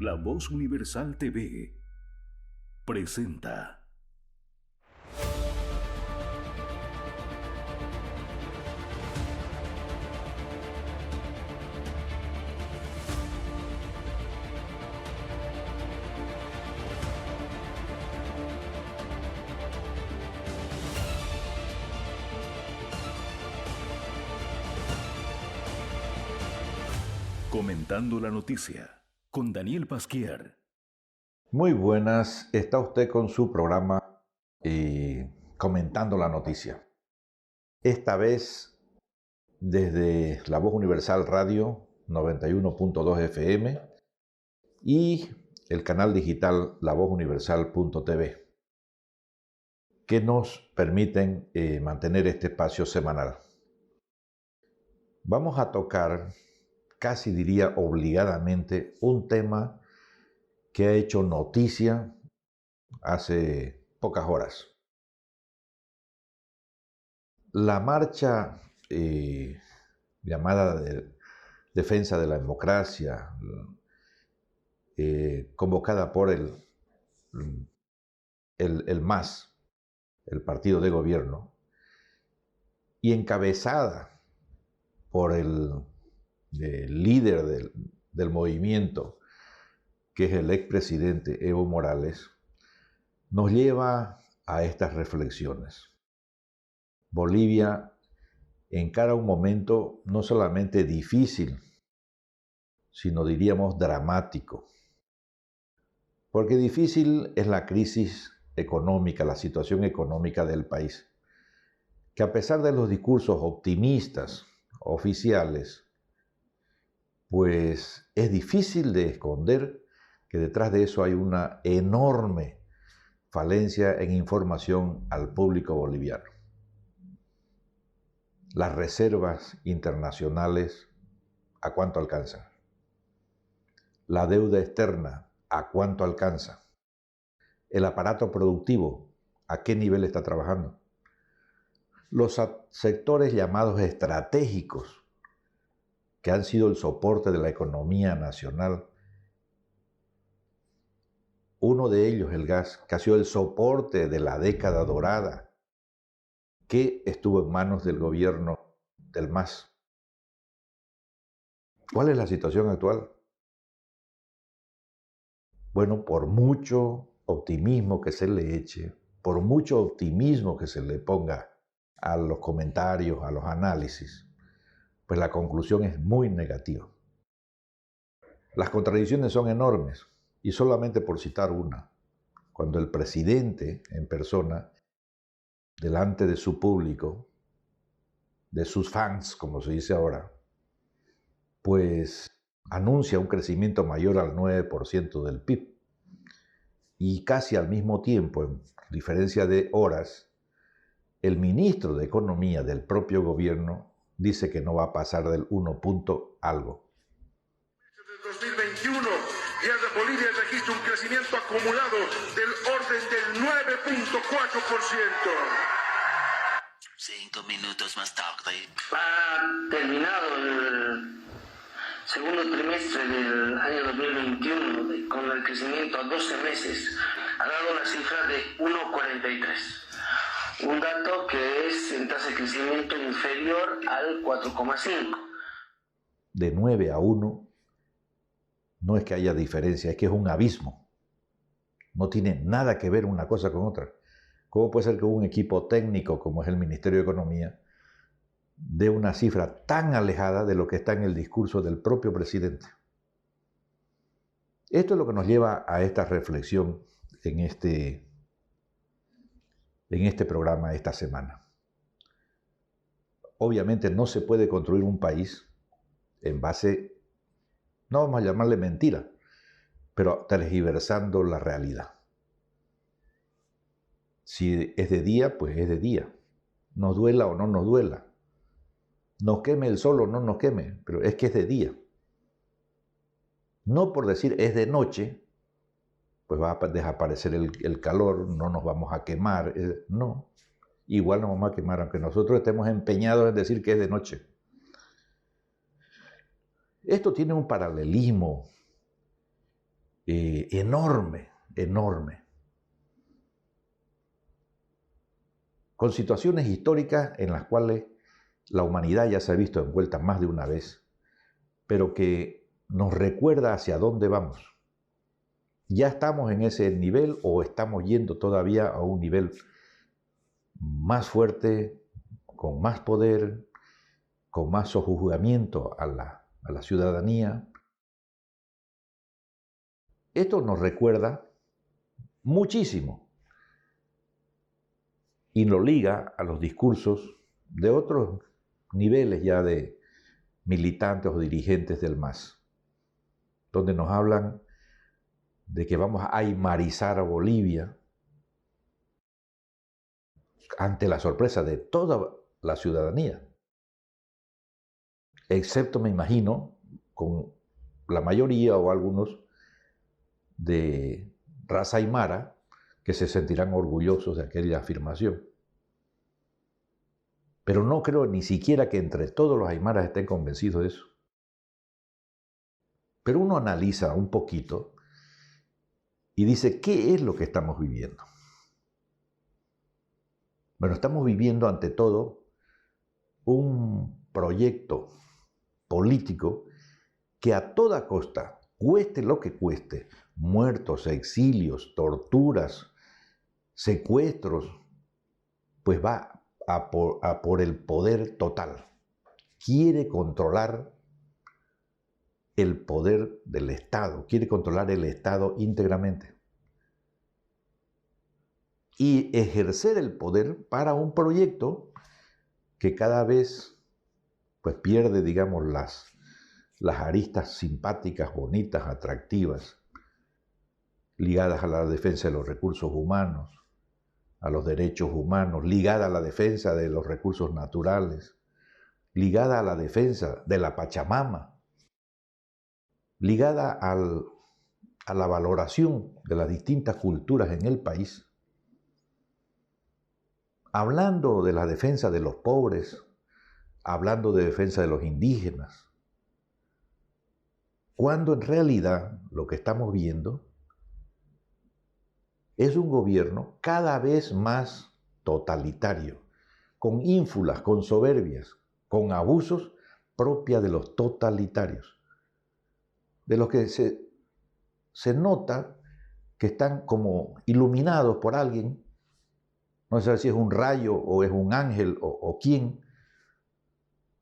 La Voz Universal TV presenta. Comentando la noticia, con Daniel Pasquier. Muy buenas, está usted con su programa Comentando la noticia. Esta vez desde La Voz Universal Radio 91.2 FM y el canal digital lavozuniversal.tv, que nos permiten mantener este espacio semanal. Vamos a tocar, casi diría obligadamente, un tema que ha hecho noticia hace pocas horas. La marcha llamada de defensa de la democracia, convocada por el MAS, el partido de gobierno, y encabezada por el líder del movimiento, que es el expresidente Evo Morales, nos lleva a estas reflexiones. Bolivia encara un momento no solamente difícil, sino diríamos dramático. Porque difícil es la crisis económica, la situación económica del país, que a pesar de los discursos optimistas oficiales, pues es difícil de esconder que detrás de eso hay una enorme falencia en información al público boliviano. Las reservas internacionales, ¿a cuánto alcanzan? La deuda externa, ¿a cuánto alcanza? El aparato productivo, ¿a qué nivel está trabajando? Los sectores llamados estratégicos, que han sido el soporte de la economía nacional. Uno de ellos, el gas, que ha sido el soporte de la década dorada, que estuvo en manos del gobierno del MAS. ¿Cuál es la situación actual? Bueno, por mucho optimismo que se le eche, por mucho optimismo que se le ponga a los comentarios, a los análisis, pues la conclusión es muy negativa. Las contradicciones son enormes, y solamente por citar una, cuando el presidente en persona, delante de su público, de sus fans, como se dice ahora, pues anuncia un crecimiento mayor al 9% del PIB. Y casi al mismo tiempo, en diferencia de horas, el ministro de Economía del propio gobierno dice que no va a pasar del 1 punto algo. Desde 2021 ya Bolivia registra un crecimiento acumulado del orden del 9.4%. 5 minutos más tarde. Ha terminado el segundo trimestre del año 2021 con el crecimiento a 12 meses. Ha dado una cifra de 1,43. Un dato que es en tasa de crecimiento inferior al 4,5. De 9 a 1 no es que haya diferencia, es que es un abismo. No tiene nada que ver una cosa con otra. ¿Cómo puede ser que un equipo técnico como es el Ministerio de Economía dé una cifra tan alejada de lo que está en el discurso del propio presidente? Esto es lo que nos lleva a esta reflexión en este programa esta semana. Obviamente no se puede construir un país en base, no vamos a llamarle mentira, pero tergiversando la realidad. Si es de día, pues es de día. Nos duela o no nos duela. Nos queme el sol o no nos queme, pero es que es de día. No por decir es de noche, pues va a desaparecer el calor, no nos vamos a quemar. No, igual nos vamos a quemar, aunque nosotros estemos empeñados en decir que es de noche. Esto tiene un paralelismo enorme, enorme, con situaciones históricas en las cuales la humanidad ya se ha visto envuelta más de una vez, pero que nos recuerda hacia dónde vamos. ¿Ya estamos en ese nivel o estamos yendo todavía a un nivel más fuerte, con más poder, con más sojuzgamiento a la ciudadanía? Esto nos recuerda muchísimo y lo liga a los discursos de otros niveles ya de militantes o dirigentes del MAS, donde nos hablan de que vamos a aymarizar a Bolivia ante la sorpresa de toda la ciudadanía, excepto, me imagino, con la mayoría o algunos de raza aymara que se sentirán orgullosos de aquella afirmación. Pero no creo ni siquiera que entre todos los aymaras estén convencidos de eso. Pero uno analiza un poquito y dice, ¿qué es lo que estamos viviendo? Bueno, estamos viviendo ante todo un proyecto político que a toda costa, cueste lo que cueste, muertos, exilios, torturas, secuestros, pues va a por el poder total. Quiere controlar el poder del Estado, quiere controlar el Estado íntegramente y ejercer el poder para un proyecto que cada vez pues pierde, digamos, las aristas simpáticas, bonitas, atractivas, ligadas a la defensa de los recursos humanos, a los derechos humanos, ligada a la defensa de los recursos naturales, ligada a la defensa de la Pachamama, ligada a la valoración de las distintas culturas en el país, hablando de la defensa de los pobres, hablando de defensa de los indígenas, cuando en realidad lo que estamos viendo es un gobierno cada vez más totalitario, con ínfulas, con soberbias, con abusos propios de los totalitarios, de los que se nota que están como iluminados por alguien, no sé si es un rayo o es un ángel o quién,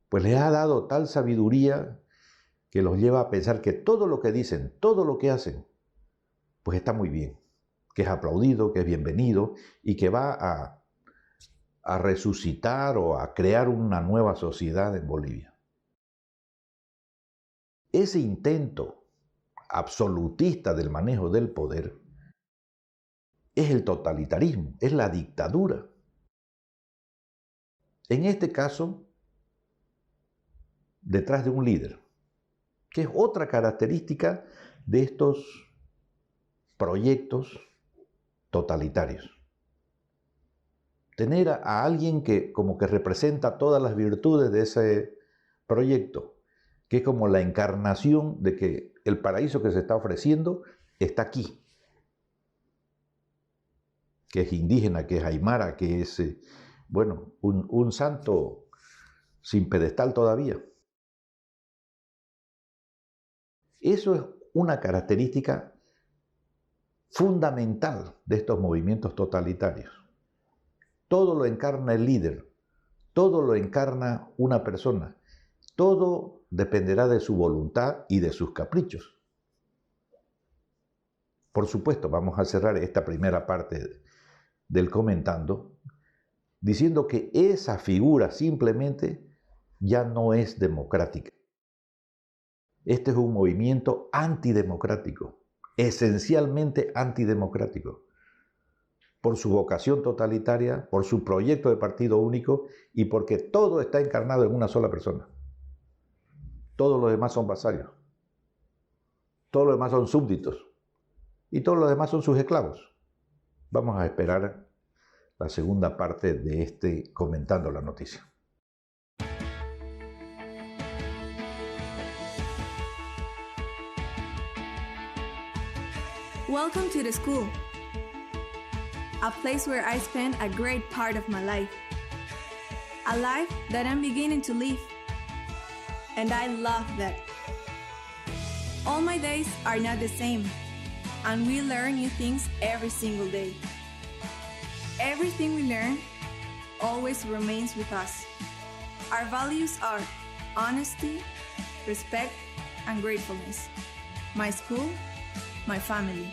pues les ha dado tal sabiduría que los lleva a pensar que todo lo que dicen, todo lo que hacen, pues está muy bien, que es aplaudido, que es bienvenido y que va a resucitar o a crear una nueva sociedad en Bolivia. Ese intento absolutista del manejo del poder es el totalitarismo, es la dictadura. En este caso, detrás de un líder, que es otra característica de estos proyectos totalitarios. Tener a alguien que como que representa todas las virtudes de ese proyecto, que es como la encarnación de que el paraíso que se está ofreciendo está aquí, que es indígena, que es aymara, que es, bueno, un santo sin pedestal todavía. Eso es una característica fundamental de estos movimientos totalitarios. Todo lo encarna el líder, todo lo encarna una persona, todo dependerá de su voluntad y de sus caprichos. Por supuesto, vamos a cerrar esta primera parte del comentando diciendo que esa figura simplemente ya no es democrática. Este es un movimiento antidemocrático, esencialmente antidemocrático, por su vocación totalitaria, por su proyecto de partido único y porque todo está encarnado en una sola persona. Todos los demás son vasallos, todos los demás son súbditos y todos los demás son sus esclavos. Vamos a esperar la segunda parte de este comentando la noticia. Welcome to the school, a place where I spend a great part of my life, a life that I'm beginning to live, and I love that. All my days are not the same, and we learn new things every single day. Everything we learn always remains with us. Our values are honesty, respect, and gratefulness. My school, my family.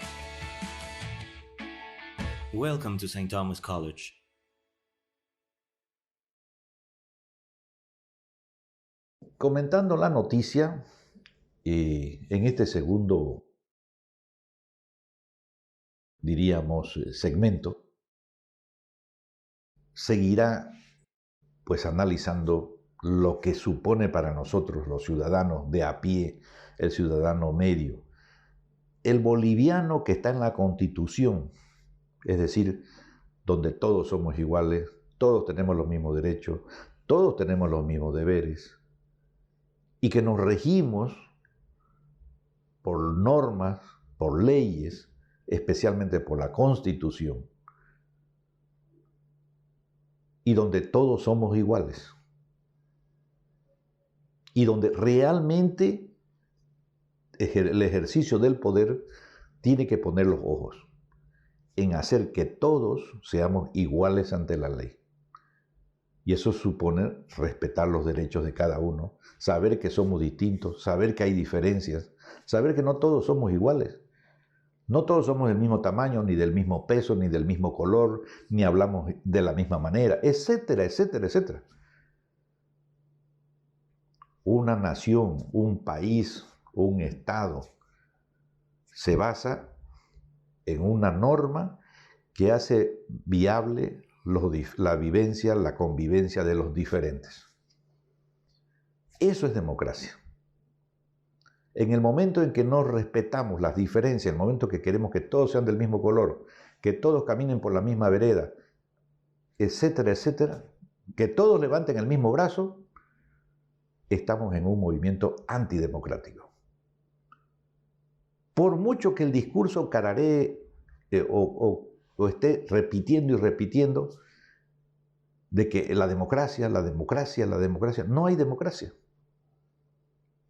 Welcome to St. Thomas College. Comentando la noticia, en este segundo, diríamos, segmento, seguirá pues analizando lo que supone para nosotros los ciudadanos de a pie, el ciudadano medio, el boliviano que está en la Constitución, es decir, donde todos somos iguales, todos tenemos los mismos derechos, todos tenemos los mismos deberes, y que nos regimos por normas, por leyes, especialmente por la Constitución, y donde todos somos iguales, y donde realmente el ejercicio del poder tiene que poner los ojos en hacer que todos seamos iguales ante la ley. Y eso supone respetar los derechos de cada uno, saber que somos distintos, saber que hay diferencias, saber que no todos somos iguales. No todos somos del mismo tamaño, ni del mismo peso, ni del mismo color, ni hablamos de la misma manera, etcétera, etcétera, etcétera. Una nación, un país, un estado se basa en una norma que hace viable la vivencia, la convivencia de los diferentes. Eso es democracia. En el momento en que no respetamos las diferencias, en el momento que queremos que todos sean del mismo color, que todos caminen por la misma vereda, etcétera, etcétera, que todos levanten el mismo brazo, estamos en un movimiento antidemocrático. Por mucho que el discurso cararee o esté repitiendo y repitiendo de que la democracia, no hay democracia.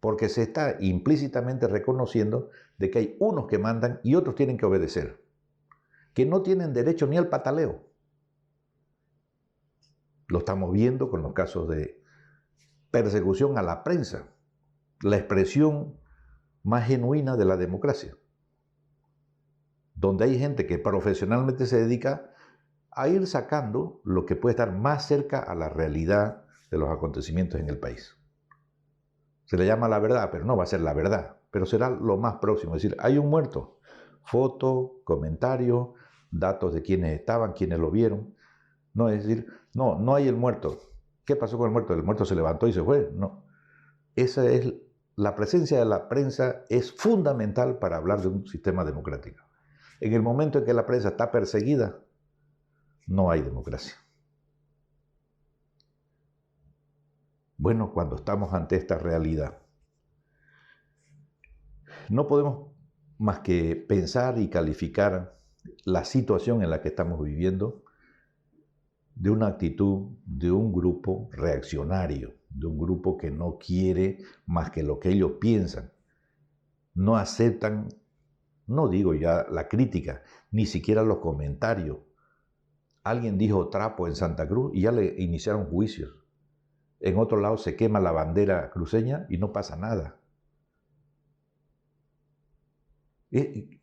Porque se está implícitamente reconociendo de que hay unos que mandan y otros tienen que obedecer, que no tienen derecho ni al pataleo. Lo estamos viendo con los casos de persecución a la prensa, la expresión más genuina de la democracia, donde hay gente que profesionalmente se dedica a ir sacando lo que puede estar más cerca a la realidad de los acontecimientos en el país. Se le llama la verdad, pero no va a ser la verdad, pero será lo más próximo. Es decir, hay un muerto, foto, comentario, datos de quiénes estaban, quiénes lo vieron. No, es decir, no hay el muerto. ¿Qué pasó con el muerto? El muerto se levantó y se fue. No. La presencia de la prensa es fundamental para hablar de un sistema democrático. En el momento en que la prensa está perseguida, no hay democracia. Bueno, cuando estamos ante esta realidad, no podemos más que pensar y calificar la situación en la que estamos viviendo de una actitud de un grupo reaccionario, de un grupo que no quiere más que lo que ellos piensan. No aceptan, no digo ya la crítica, ni siquiera los comentarios. Alguien dijo trapo en Santa Cruz y ya le iniciaron juicios. En otro lado se quema la bandera cruceña y no pasa nada.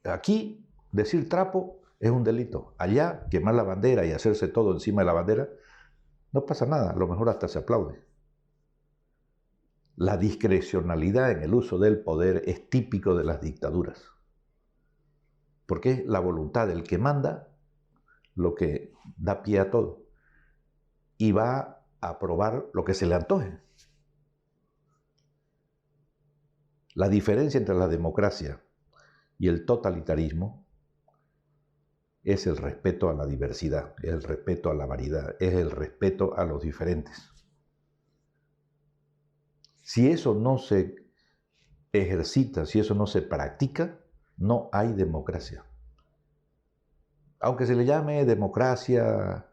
Aquí decir trapo es un delito. Allá quemar la bandera y hacerse todo encima de la bandera, no pasa nada, a lo mejor hasta se aplaude. La discrecionalidad en el uso del poder es típico de las dictaduras, porque es la voluntad del que manda lo que da pie a todo y va a aprobar lo que se le antoje. La diferencia entre la democracia y el totalitarismo es el respeto a la diversidad, es el respeto a la variedad, es el respeto a los diferentes. Si eso no se ejercita, si eso no se practica, no hay democracia. Aunque se le llame democracia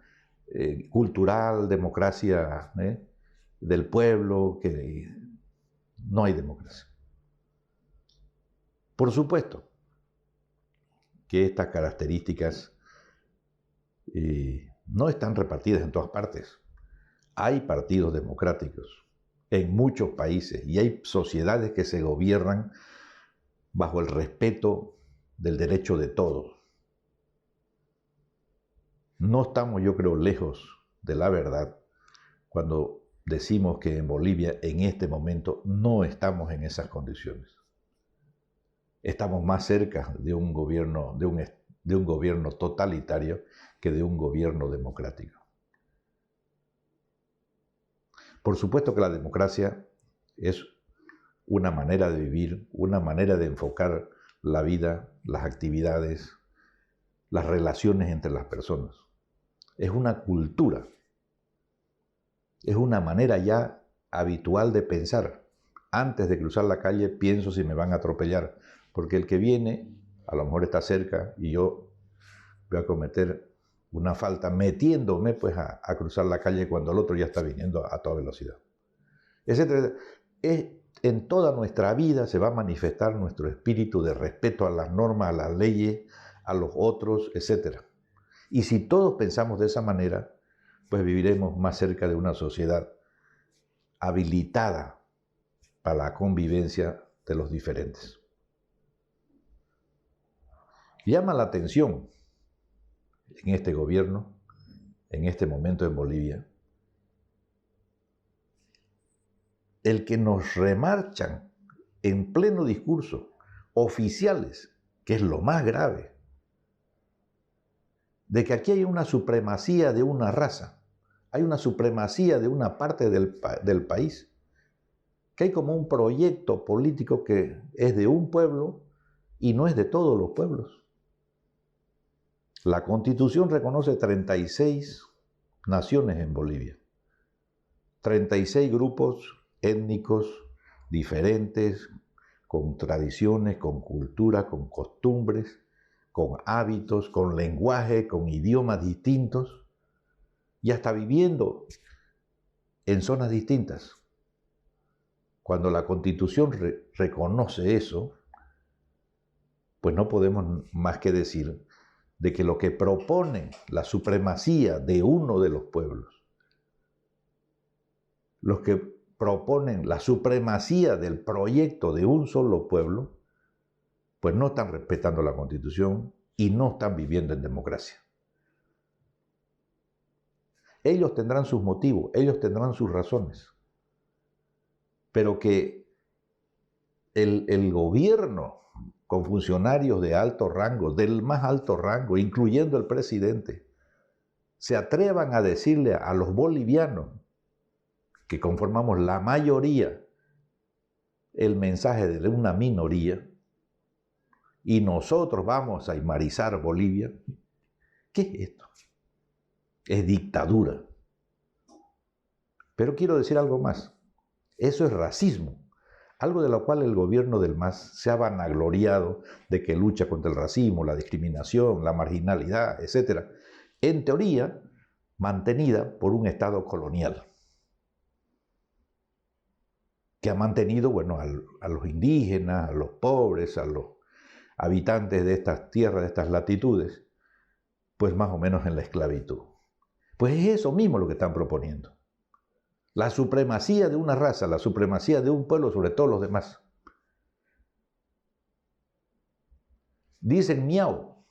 cultural, democracia del pueblo, que no hay democracia. Por supuesto que estas características no están repartidas en todas partes. Hay partidos democráticos en muchos países y hay sociedades que se gobiernan bajo el respeto del derecho de todos. No estamos, yo creo, lejos de la verdad cuando decimos que en Bolivia en este momento no estamos en esas condiciones. Estamos más cerca de un gobierno, de un gobierno totalitario que de un gobierno democrático. Por supuesto que la democracia es una manera de vivir, una manera de enfocar la vida, las actividades, las relaciones entre las personas. Es una cultura, es una manera ya habitual de pensar. Antes de cruzar la calle pienso si me van a atropellar, porque el que viene a lo mejor está cerca y yo voy a cometer una falta metiéndome pues a cruzar la calle cuando el otro ya está viniendo a toda velocidad. En toda nuestra vida se va a manifestar nuestro espíritu de respeto a las normas, a las leyes, a los otros, etc. Y si todos pensamos de esa manera, pues viviremos más cerca de una sociedad habilitada para la convivencia de los diferentes. Llama la atención en este gobierno, en este momento en Bolivia, el que nos remarchan en pleno discurso oficiales, que es lo más grave, de que aquí hay una supremacía de una raza, hay una supremacía de una parte del país, que hay como un proyecto político que es de un pueblo y no es de todos los pueblos. La Constitución reconoce 36 naciones en Bolivia, 36 grupos étnicos diferentes, con tradiciones, con cultura, con costumbres, con hábitos, con lenguaje, con idiomas distintos y hasta viviendo en zonas distintas. Cuando la Constitución reconoce eso, pues no podemos más que decir de que lo que propone la supremacía de uno de los pueblos, los que proponen la supremacía del proyecto de un solo pueblo, pues no están respetando la Constitución y no están viviendo en democracia. Ellos tendrán sus motivos, ellos tendrán sus razones, pero que el gobierno con funcionarios de alto rango, del más alto rango, incluyendo el presidente, se atrevan a decirle a los bolivianos que conformamos la mayoría el mensaje de una minoría y nosotros vamos a aymarizar Bolivia. ¿Qué es esto? Es dictadura. Pero quiero decir algo más. Eso es racismo. Algo de lo cual el gobierno del MAS se ha vanagloriado de que lucha contra el racismo, la discriminación, la marginalidad, etc. En teoría, mantenida por un Estado colonial que ha mantenido, bueno, a los indígenas, a los pobres, a los habitantes de estas tierras, de estas latitudes, pues más o menos en la esclavitud. Pues es eso mismo lo que están proponiendo. La supremacía de una raza, la supremacía de un pueblo sobre todos los demás. Dicen miau.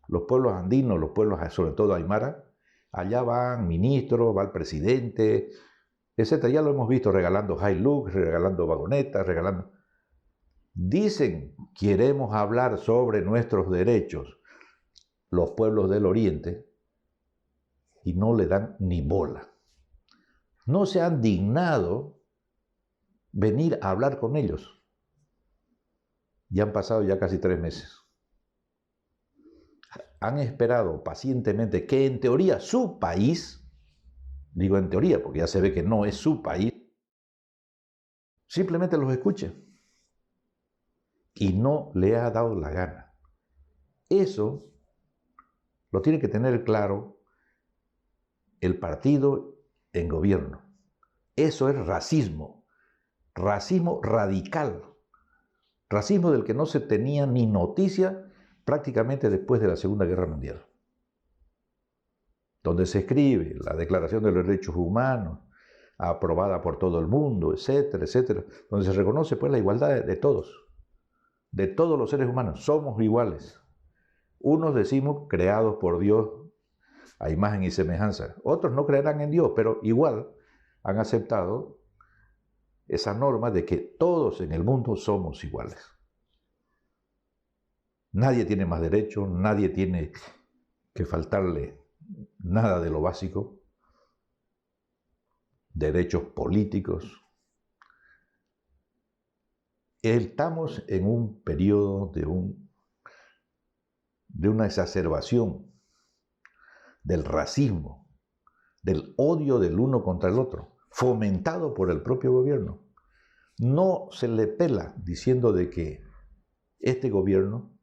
Los pueblos andinos, los pueblos sobre todo aymara, allá van ministros, va el presidente, etc. Ya lo hemos visto regalando Hilux, regalando vagonetas, regalando... Dicen, queremos hablar sobre nuestros derechos, los pueblos del Oriente, y no le dan ni bola. No se han dignado venir a hablar con ellos. Ya han pasado ya casi 3 meses. Han esperado pacientemente que en teoría su país, digo en teoría porque ya se ve que no es su país, simplemente los escuche. y no le ha dado la gana. Eso lo tiene que tener claro el partido en gobierno. Eso es racismo, racismo radical, racismo del que no se tenía ni noticia prácticamente después de la Segunda Guerra Mundial, donde se escribe la Declaración de los Derechos Humanos, aprobada por todo el mundo, etcétera, etcétera, donde se reconoce pues la igualdad de todos los seres humanos, somos iguales. Unos decimos creados por Dios a imagen y semejanza, otros no creerán en Dios, pero igual han aceptado esa norma de que todos en el mundo somos iguales. Nadie tiene más derecho, nadie tiene que faltarle nada de lo básico, derechos políticos. Estamos en un periodo de una exacerbación del racismo, del odio del uno contra el otro, fomentado por el propio gobierno. No se le pela diciendo de que este gobierno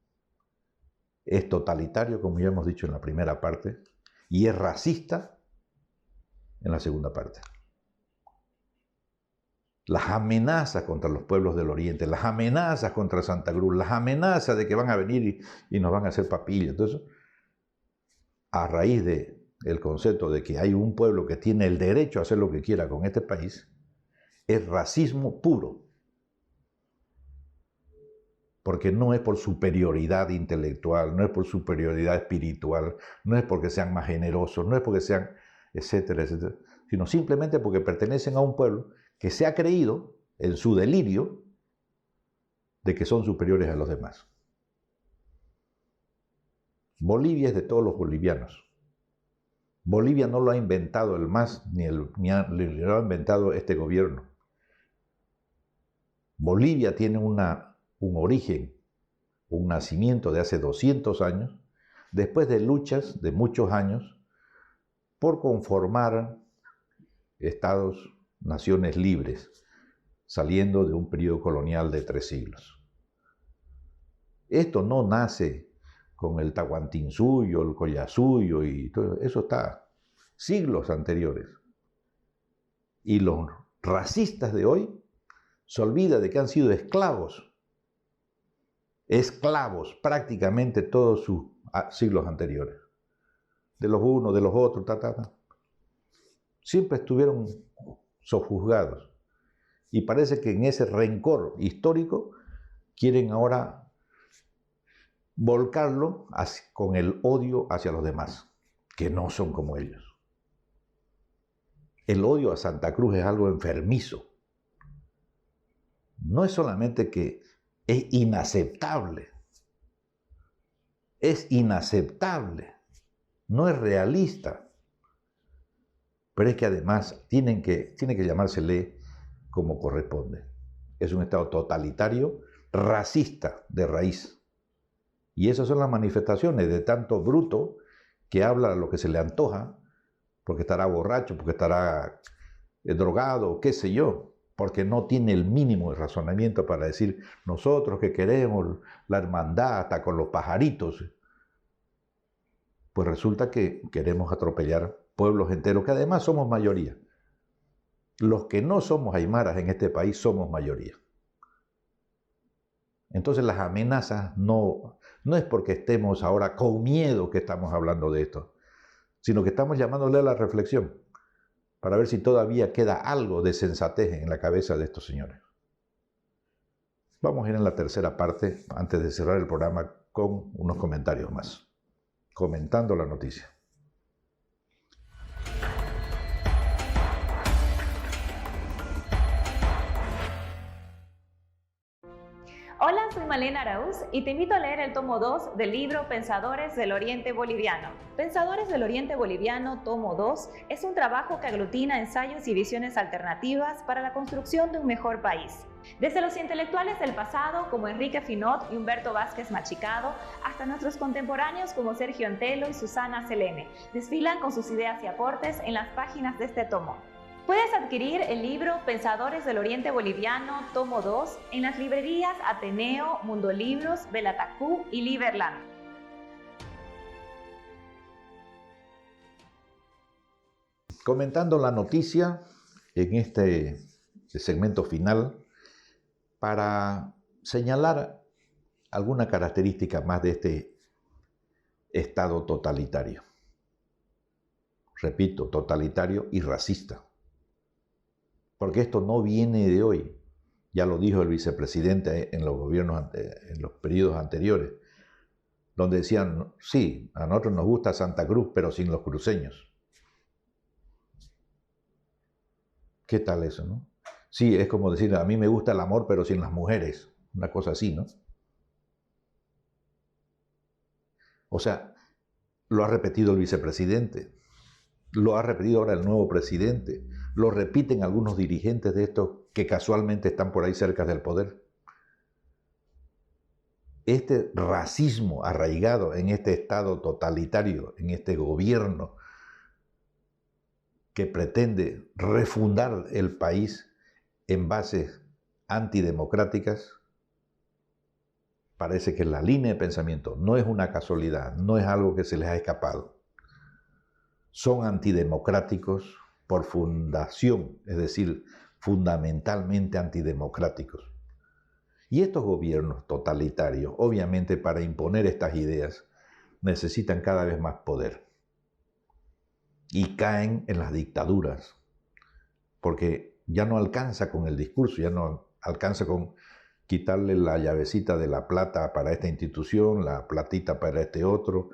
es totalitario, como ya hemos dicho en la primera parte, y es racista en la segunda parte. Las amenazas contra los pueblos del Oriente, las amenazas contra Santa Cruz, las amenazas de que van a venir y nos van a hacer papilla. Entonces, a raíz del concepto de que hay un pueblo que tiene el derecho a hacer lo que quiera con este país, es racismo puro. Porque no es por superioridad intelectual, no es por superioridad espiritual, no es porque sean más generosos, no es porque sean, etcétera, etcétera, sino simplemente porque pertenecen a un pueblo que se ha creído en su delirio de que son superiores a los demás. Bolivia es de todos los bolivianos. Bolivia no lo ha inventado el MAS ni lo ha inventado este gobierno. Bolivia tiene un origen, un nacimiento de hace 200 años, después de luchas de muchos años por conformar estados, naciones libres, saliendo de un periodo colonial de 3 siglos. Esto no nace con el Tahuantinsuyo, el Collasuyo y todo eso, está siglos anteriores. Y los racistas de hoy se olvidan de que han sido esclavos prácticamente todos sus siglos anteriores, de los unos, de los otros, siempre estuvieron sojuzgados y parece que en ese rencor histórico quieren ahora volcarlo con el odio hacia los demás, que no son como ellos. El odio a Santa Cruz es algo enfermizo. No es solamente que es inaceptable, no es realista, pero es que además tiene que llamársele como corresponde. Es un Estado totalitario, racista de raíz. Y esas son las manifestaciones de tanto bruto que habla lo que se le antoja, porque estará borracho, porque estará drogado, qué sé yo, porque no tiene el mínimo de razonamiento para decir nosotros que queremos la hermandad hasta con los pajaritos. Pues resulta que queremos atropellar pueblos enteros, que además somos mayoría. Los que no somos aymaras en este país somos mayoría. Entonces las amenazas no es porque estemos ahora con miedo que estamos hablando de esto, sino que estamos llamándole a la reflexión para ver si todavía queda algo de sensatez en la cabeza de estos señores. Vamos a ir en la tercera parte, antes de cerrar el programa, con unos comentarios más, comentando la noticia. Hola, soy Malena Araúz y te invito a leer el tomo 2 del libro Pensadores del Oriente Boliviano. Pensadores del Oriente Boliviano, tomo 2, es un trabajo que aglutina ensayos y visiones alternativas para la construcción de un mejor país. Desde los intelectuales del pasado, como Enrique Finot y Humberto Vázquez Machicado, hasta nuestros contemporáneos como Sergio Antelo y Susana Selene, desfilan con sus ideas y aportes en las páginas de este tomo. Puedes adquirir el libro Pensadores del Oriente Boliviano, tomo 2, en las librerías Ateneo, Mundo Libros, Belatacú y Liberland. Comentando la noticia en este segmento final para señalar alguna característica más de este Estado totalitario. Repito, totalitario y racista. Porque esto no viene de hoy. Ya lo dijo el vicepresidente en los gobiernos, en los periodos anteriores, donde decían, sí, a nosotros nos gusta Santa Cruz, pero sin los cruceños. ¿Qué tal eso, no? Sí, es como decir, a mí me gusta el amor, pero sin las mujeres. Una cosa así, ¿no? O sea, lo ha repetido el vicepresidente, lo ha repetido ahora el nuevo presidente, lo repiten algunos dirigentes de estos que casualmente están por ahí cerca del poder. Este racismo arraigado en este Estado totalitario, en este gobierno que pretende refundar el país en bases antidemocráticas, parece que la línea de pensamiento no es una casualidad, no es algo que se les ha escapado. Son antidemocráticos por fundación, es decir, fundamentalmente antidemocráticos. Y estos gobiernos totalitarios, obviamente para imponer estas ideas, necesitan cada vez más poder. Y caen en las dictaduras, porque ya no alcanza con el discurso, ya no alcanza con quitarle la llavecita de la plata para esta institución, la platita para este otro,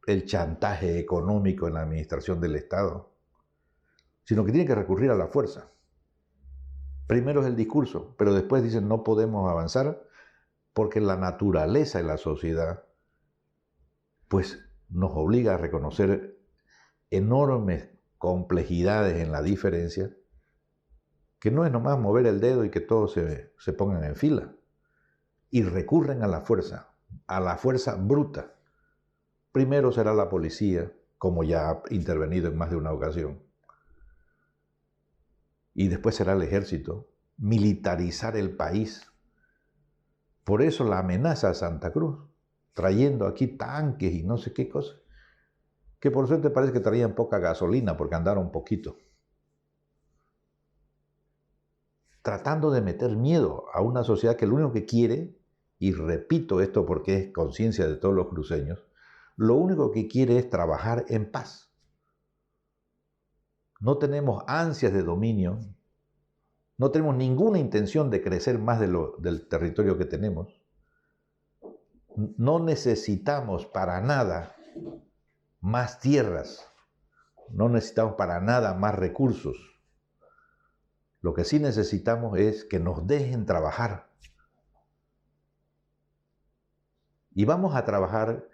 el chantaje económico en la administración del Estado, sino que tiene que recurrir a la fuerza. Primero es el discurso, pero después dicen no podemos avanzar porque la naturaleza de la sociedad pues nos obliga a reconocer enormes complejidades en la diferencia, que no es nomás mover el dedo y que todos se pongan en fila, y recurren a la fuerza bruta. Primero será la policía, como ya ha intervenido en más de una ocasión, y después será el ejército, militarizar el país. Por eso la amenaza a Santa Cruz, trayendo aquí tanques y no sé qué cosas, que por suerte parece que traían poca gasolina porque andaron poquito. Tratando de meter miedo a una sociedad que lo único que quiere, y repito esto porque es conciencia de todos los cruceños, lo único que quiere es trabajar en paz. No tenemos ansias de dominio, no tenemos ninguna intención de crecer más del territorio que tenemos. No necesitamos para nada más tierras, no necesitamos para nada más recursos. Lo que sí necesitamos es que nos dejen trabajar. Y vamos a trabajar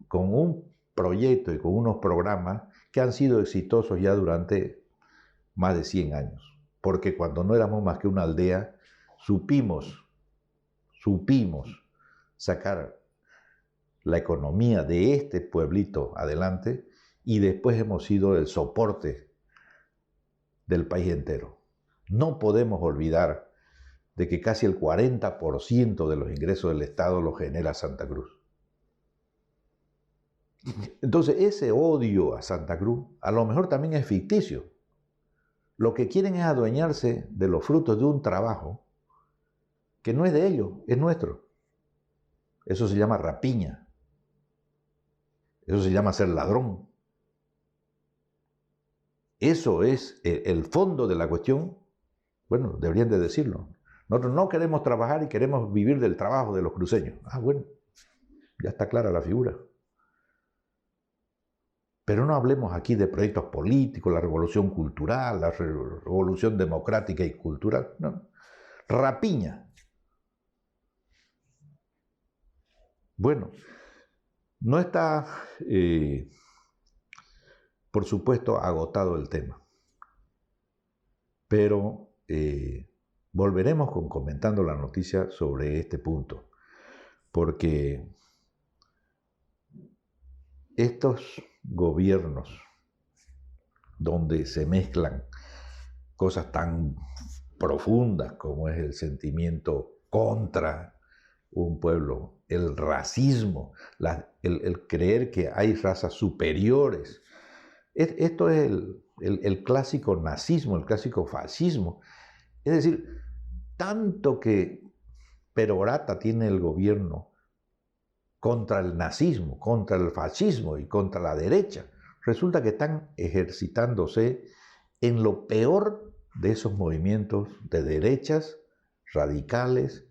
con un proyecto y con unos programas que han sido exitosos ya durante más de 100 años. Porque cuando no éramos más que una aldea, supimos sacar la economía de este pueblito adelante y después hemos sido el soporte del país entero. No podemos olvidar de que casi el 40% de los ingresos del Estado los genera Santa Cruz. Entonces, ese odio a Santa Cruz a lo mejor también es ficticio. Lo que quieren es adueñarse de los frutos de un trabajo que no es de ellos, es nuestro. Eso se llama rapiña. Eso se llama ser ladrón. Eso es el fondo de la cuestión. Bueno, deberían de decirlo. Nosotros no queremos trabajar y queremos vivir del trabajo de los cruceños. Ah, bueno, ya está clara la figura. Pero no hablemos aquí de proyectos políticos, la revolución cultural, la revolución democrática y cultural. No. Rapiña. Bueno, no está, por supuesto, agotado el tema. Pero volveremos comentando la noticia sobre este punto. Porque estos gobiernos donde se mezclan cosas tan profundas como es el sentimiento contra un pueblo, el racismo, el creer que hay razas superiores. Esto es el clásico nazismo, el clásico fascismo. Es decir, tanto que perorata tiene el gobierno contra el nazismo, contra el fascismo y contra la derecha, resulta que están ejercitándose en lo peor de esos movimientos de derechas, radicales,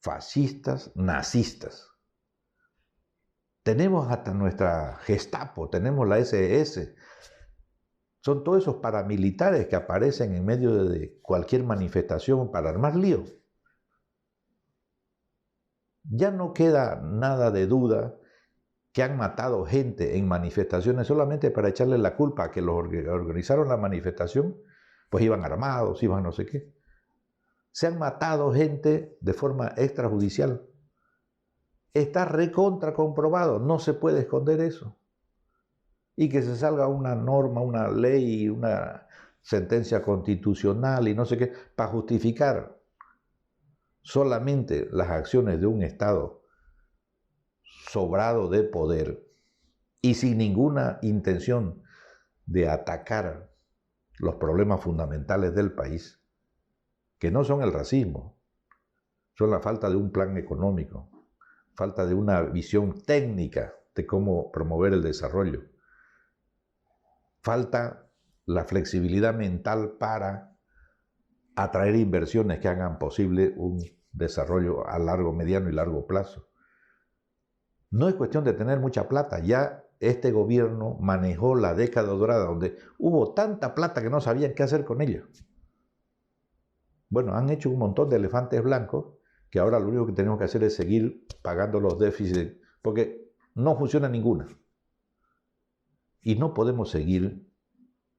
fascistas, nazistas. Tenemos hasta nuestra Gestapo, tenemos la SS. Son todos esos paramilitares que aparecen en medio de cualquier manifestación para armar lío. Ya no queda nada de duda que han matado gente en manifestaciones solamente para echarle la culpa a que los que organizaron la manifestación, pues iban armados, iban no sé qué. Se han matado gente de forma extrajudicial. Está recontra comprobado, no se puede esconder eso. Y que se salga una norma, una ley, una sentencia constitucional y no sé qué, para justificar solamente las acciones de un Estado sobrado de poder y sin ninguna intención de atacar los problemas fundamentales del país, que no son el racismo, son la falta de un plan económico, falta de una visión técnica de cómo promover el desarrollo, falta la flexibilidad mental para atraer inversiones que hagan posible un desarrollo a largo, mediano y largo plazo. No es cuestión de tener mucha plata, ya este gobierno manejó la década dorada donde hubo tanta plata que no sabían qué hacer con ella. Bueno, han hecho un montón de elefantes blancos que ahora lo único que tenemos que hacer es seguir pagando los déficits porque no funciona ninguna. Y no podemos seguir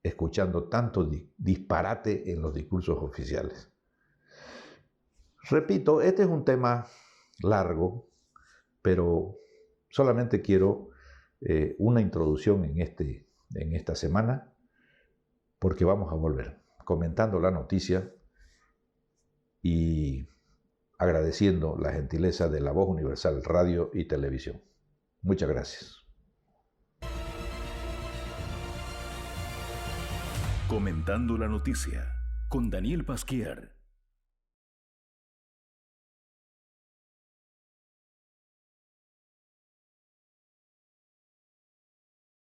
escuchando tanto disparate en los discursos oficiales. Repito, este es un tema largo, pero solamente quiero una introducción en esta semana, porque vamos a volver comentando la noticia y agradeciendo la gentileza de La Voz Universal Radio y Televisión. Muchas gracias. Comentando la noticia con Daniel Pasquier.